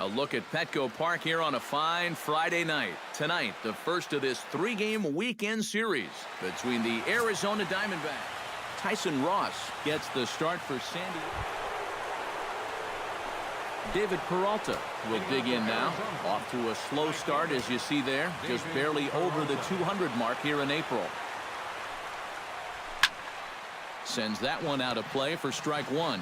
A look at Petco Park here on a fine Friday night. Tonight, the first of this three-game weekend series between the Arizona Diamondbacks. Tyson Ross gets the start for San Diego. David Peralta will dig in now. Off to a slow start, as you see there. Just barely over the 200 mark here in April. Sends that one out of play for strike one.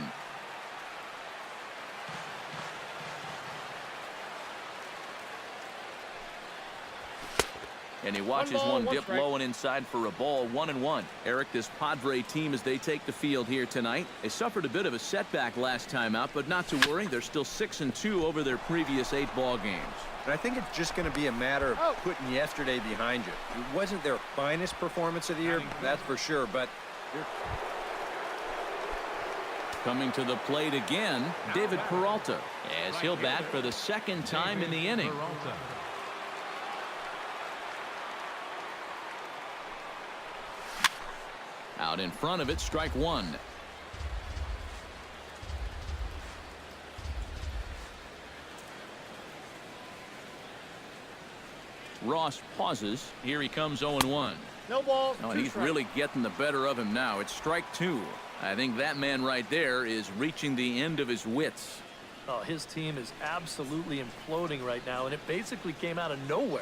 And he watches one dip low and inside for a ball. 1-1. Eric, this Padre team, as they take the field here tonight, they suffered a bit of a setback last time out, but not to worry. They're still 6-2 over their previous 8 ball games. And I think it's just going to be a matter of putting yesterday behind you. It wasn't their finest performance of the year, that's for sure, but coming to the plate again, David Peralta, as he'll bat for the second time in the inning. Out in front of it, strike one. Ross pauses. Here he comes 0-1. No ball. Oh, and he's really getting the better of him now. It's strike two. I think that man right there is reaching the end of his wits. Oh, his team is absolutely imploding right now, and it basically came out of nowhere.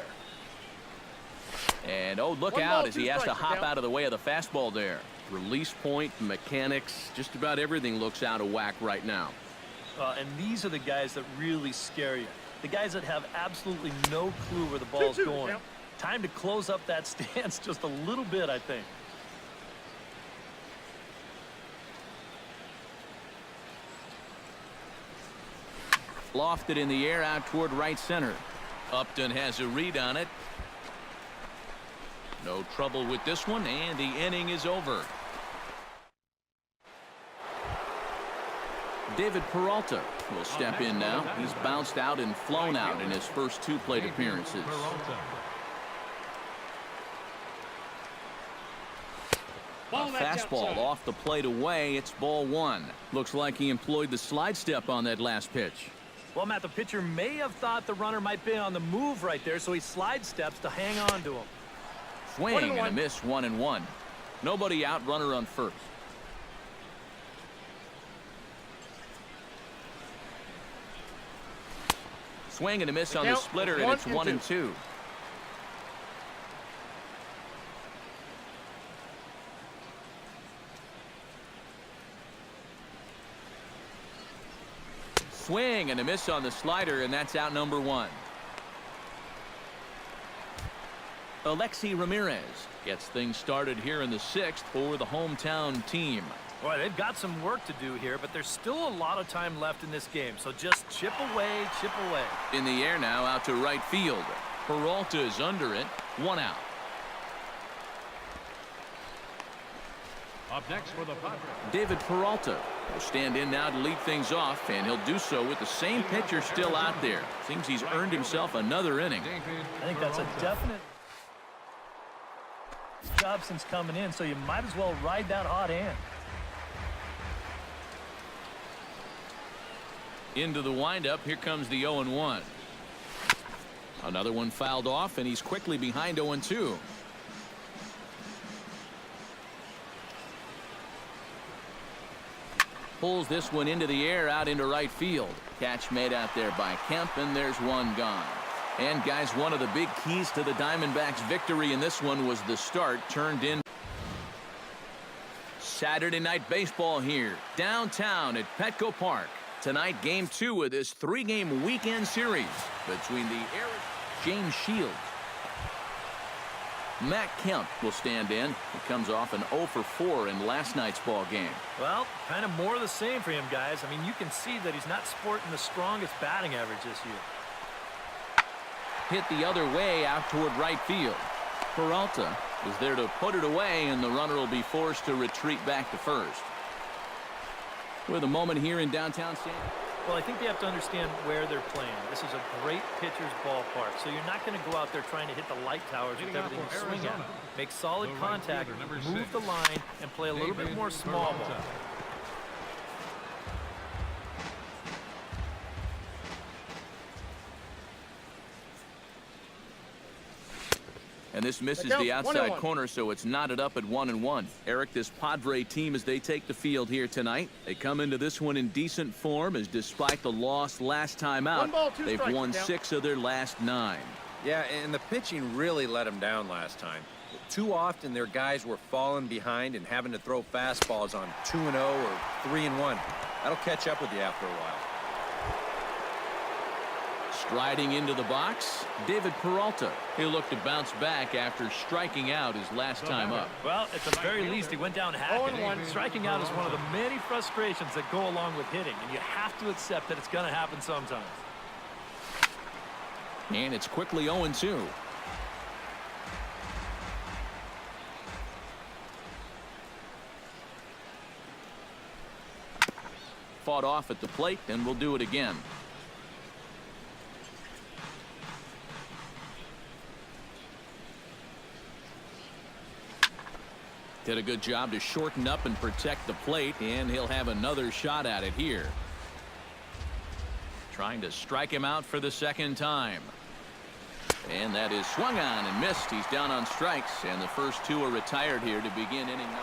And oh, look out as he has to hop out of the way of the fastball there. Release point, mechanics, just about everything looks out of whack right now. And these are the guys that really scare you. The guys that have absolutely no clue where the ball's going. Time to close up that stance just a little bit, I think. Lofted in the air out toward right center. Upton has a read on it. No trouble with this one, and the inning is over. David Peralta will step in now. He's bounced out and flown out in his first 2 plate appearances. A fastball off the plate away. It's ball one. Looks like he employed the slide step on that last pitch. Well, Matt, the pitcher may have thought the runner might be on the move right there, so he slide steps to hang on to him. Swing and a miss, 1-1. Nobody out, runner on first. Swing and a miss on the splitter, and it's 1-2. Swing and a miss on the slider, and that's out number 1. Alexi Ramirez gets things started here in the 6th for the hometown team. Boy, they've got some work to do here, but there's still a lot of time left in this game, so just chip away, chip away. In the air now, out to right field. Peralta is under it. 1 out. Up next for the Padres, David Peralta will stand in now to lead things off, and he'll do so with the same pitcher still out there. Seems he's earned himself another inning. I think that's a definite job since coming in, so you might as well ride that hot hand. Into the windup, here comes the 0-1. Another one fouled off, and he's quickly behind 0-2. Pulls this one into the air out into right field. Catch made out there by Kemp, and there's one gone. And guys, one of the big keys to the Diamondbacks' victory in this one was the start turned in. Saturday night baseball here downtown at Petco Park. Tonight, game 2 of this 3-game weekend series between the James Shields. Matt Kemp will stand in. He comes off an 0-for-4 in last night's ball game. Well, kind of more of the same for him, guys. I mean, you can see that he's not sporting the strongest batting average this year. Hit the other way out toward right field. Peralta is there to put it away, and the runner will be forced to retreat back to first. With a moment here in downtown San Diego. Well, I think they have to understand where they're playing. This is a great pitcher's ballpark, so you're not going to go out there trying to hit the light towers with everything you swing at. Make solid contact, move the line, and play a little bit more small ball. And this misses the outside corner, so it's knotted up at 1-1. Eric, this Padre team, as they take the field here tonight, they come into this one in decent form, as despite the loss last time out, they've won 6 of their last 9. Yeah, and the pitching really let them down last time. Too often their guys were falling behind and having to throw fastballs on 2-0 or 3-1. That'll catch up with you after a while. Striding into the box, David Peralta. He'll look to bounce back after striking out his last time up. Well, at the very least, he went down hacking. Striking out is one of the many frustrations that go along with hitting, and you have to accept that it's going to happen sometimes. And it's quickly 0-2. Fought off at the plate, and we'll do it again. Did a good job to shorten up and protect the plate, and he'll have another shot at it here. Trying to strike him out for the second time. And that is swung on and missed. He's down on strikes, and the first 2 are retired here to begin inning number.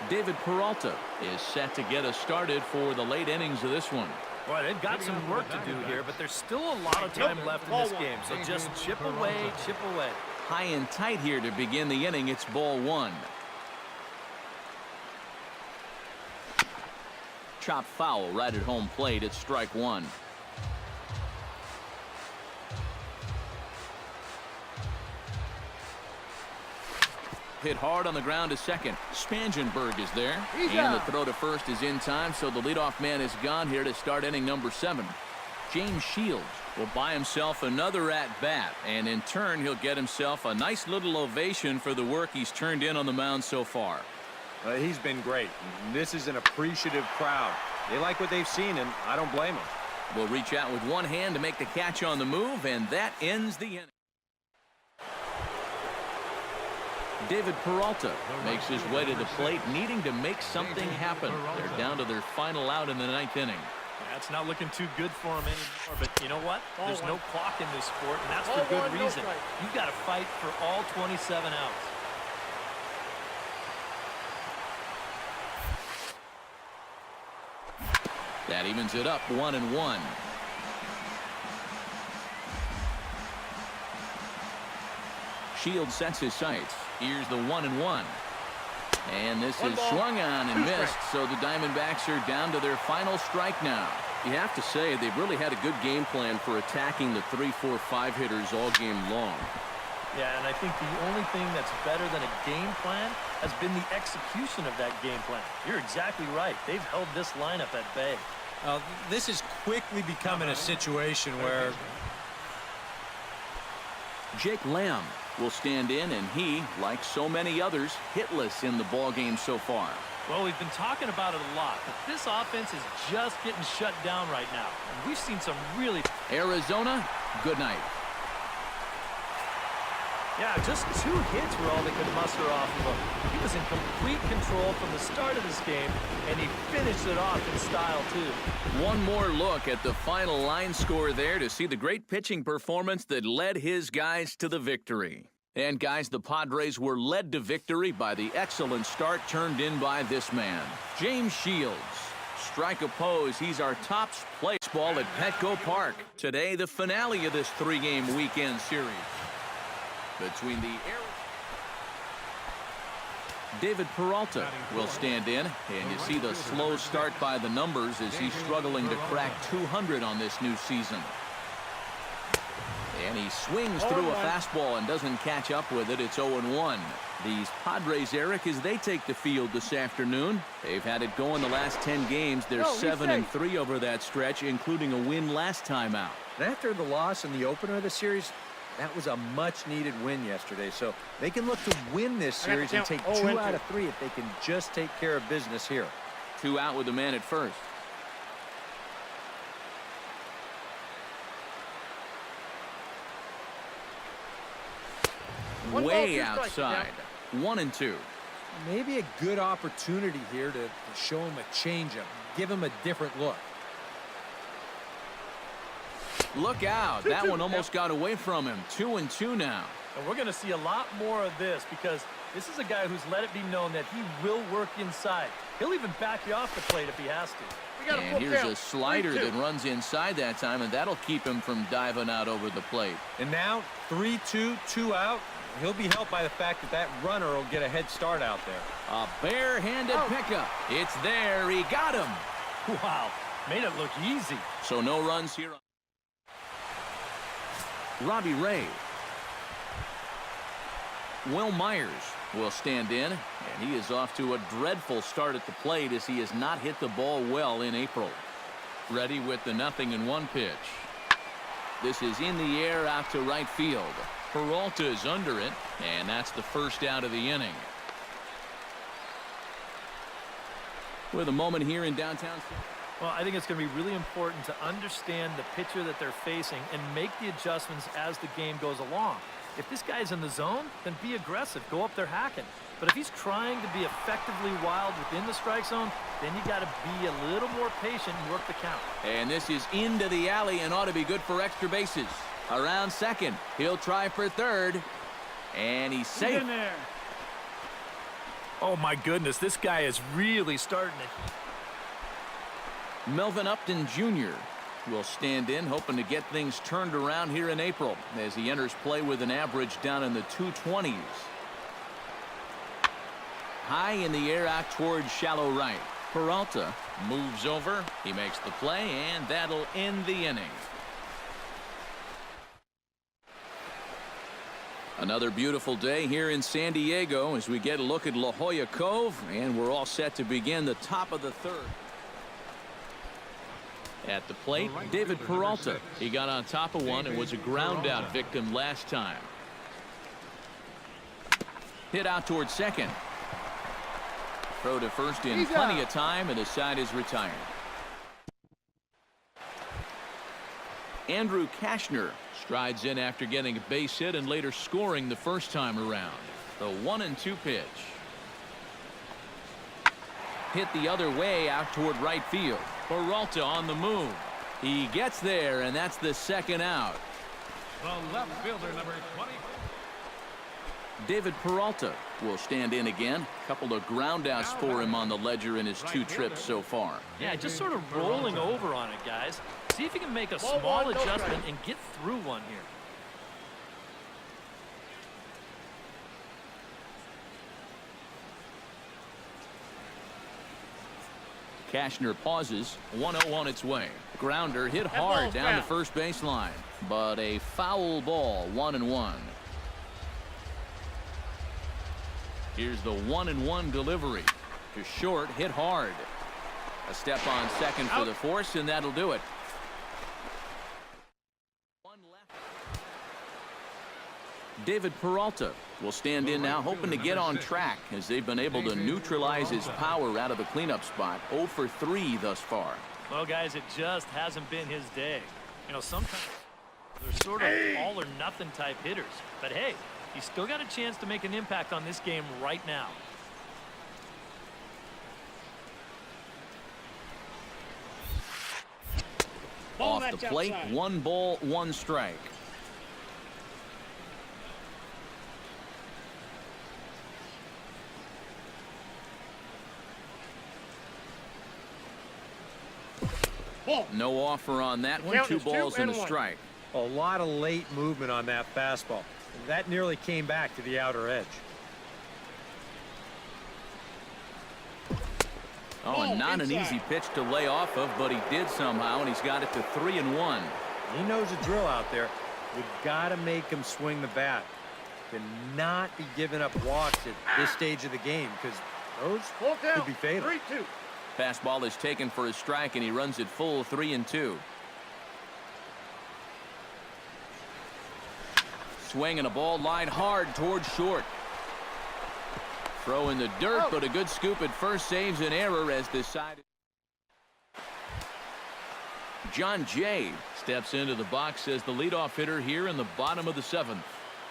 David Peralta is set to get us started for the late innings of this one. Boy, they've got some work to do here, but there's still a lot of time left in this game, so just chip away, chip away. High and tight here to begin the inning. It's ball 1. Chop foul right at home plate. It's strike 1. Hit hard on the ground to second. Spangenberg is there. And the throw to first is in time, so the leadoff man is gone here to start inning number 7. James Shields will buy himself another at-bat, and in turn he'll get himself a nice little ovation for the work he's turned in on the mound so far. He's been great. This is an appreciative crowd. They like what they've seen, and I don't blame them. Will reach out with one hand to make the catch on the move, and that ends the inning. David Peralta makes his way to the plate, needing to make something happen. They're down to their final out in the 9th inning. That's not looking too good for him anymore, but you know what? There's no clock in this sport, and that's for good reason. You've got to fight for all 27 outs. That evens it up 1-1. Shields sets his sights. Here's the 1-1. And this is swung on and missed, so the Diamondbacks are down to their final strike now. You have to say they've really had a good game plan for attacking the 3, 4, 5 hitters all game long. Yeah, and I think the only thing that's better than a game plan has been the execution of that game plan. You're exactly right. They've held this lineup at bay. This is quickly becoming a situation where Jake Lamb will stand in, and he, like so many others, hitless in the ballgame so far. Well, we've been talking about it a lot, but this offense is just getting shut down right now. And we've seen some really... Arizona, good night. Yeah, just 2 hits were all they could muster off of him. He was in complete control from the start of this game, and he finished it off in style, too. One more look at the final line score there to see the great pitching performance that led his guys to the victory. And, guys, the Padres were led to victory by the excellent start turned in by this man, James Shields. Strike oppose, he's our top baseball at Petco Park. Today, the finale of this 3-game weekend series between the David Peralta will stand in, and you see the slow start by the numbers as he's struggling to crack 200 on this new season. And he swings through a fastball and doesn't catch up with it. It's 0-1. These Padres, Eric, as they take the field this afternoon, they've had it going the last 10 games. They're 7-3 over that stretch, including a win last time out. And after the loss in the opener of the series, that was a much-needed win yesterday. So they can look to win this series and take 2 out of 3 if they can just take care of business here. 2 out with a man at first. Way outside. 1-2. Maybe a good opportunity here to show him a changeup, give him a different look. Look out. That one almost got away from him. 2-2 now. And we're going to see a lot more of this because this is a guy who's let it be known that he will work inside. He'll even back you off the plate if he has to. And here's a slider that runs inside that time, and that'll keep him from diving out over the plate. And now 3-2, 2 out. He'll be helped by the fact that that runner will get a head start out there. A bare-handed pickup. It's there. He got him. Wow. Made it look easy. So no runs here. Robbie Ray. Will Myers will stand in, and he is off to a dreadful start at the plate as he has not hit the ball well in April. Ready with the 0-1 pitch. This is in the air out to right field. Peralta is under it, and that's the first out of the inning. With a moment here in downtown. Well, I think it's going to be really important to understand the pitcher that they're facing and make the adjustments as the game goes along. If this guy's in the zone, then be aggressive. Go up there hacking. But if he's trying to be effectively wild within the strike zone, then you got to be a little more patient and work the count. And this is into the alley and ought to be good for extra bases. Around second. He'll try for third. And he's safe. In there. Oh, my goodness. This guy is really starting it. Melvin Upton Jr. will stand in, hoping to get things turned around here in April as he enters play with an average down in the 220s. High in the air out towards shallow right. Peralta moves over. He makes the play, and that'll end the inning. Another beautiful day here in San Diego as we get a look at La Jolla Cove, and we're all set to begin the top of the third. At the plate, David Peralta. He got on top of one and was a ground-out victim last time. Hit out towards second. Throw to first in plenty of time, and the side is retired. Andrew Kashner strides in after getting a base hit and later scoring the first time around. The 1-2 pitch. Hit the other way out toward right field. Peralta on the move. He gets there, and that's the second out. The left fielder, number 20. David Peralta will stand in again. Couple of groundouts for him on the ledger in his 2 trips so far. Yeah, just sort of rolling over on it, guys. See if you can make a small adjustment and get through one here. Kashner pauses. 1-0 on its way. Grounder hit hard down the first baseline, but a foul ball. 1-1. Here's the 1-1 delivery to short. Hit hard. A step on second for the force, and that'll do it. One left. David Peralta will stand in now, hoping to get on track as they've been able to neutralize his power out of the cleanup spot. 0 for 3 thus far. Well, guys, it just hasn't been his day. You know, sometimes they're sort of all or nothing type hitters. But hey, he's still got a chance to make an impact on this game right now. Off the plate, 1 ball, 1 strike. No offer on that one. 2 balls and a strike. A lot of late movement on that fastball. That nearly came back to the outer edge. Oh, not an easy pitch to lay off of, but he did somehow, and he's got it to 3-1. He knows the drill out there. You've got to make him swing the bat. Cannot be giving up walks at this stage of the game because those could be fatal. 3-2. Fastball is taken for a strike, and he runs it full. 3-2. Swing and a ball line hard towards short. Throw in the dirt, but a good scoop at first saves an error as decided. John Jay steps into the box as the leadoff hitter here in the bottom of the 7th.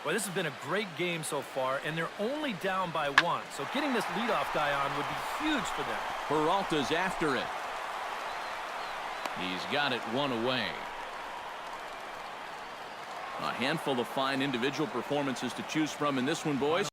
Well, this has been a great game so far, and they're only down by 1. So getting this leadoff guy on would be huge for them. Peralta's after it. He's got it 1 away. A handful of fine individual performances to choose from in this one, boys.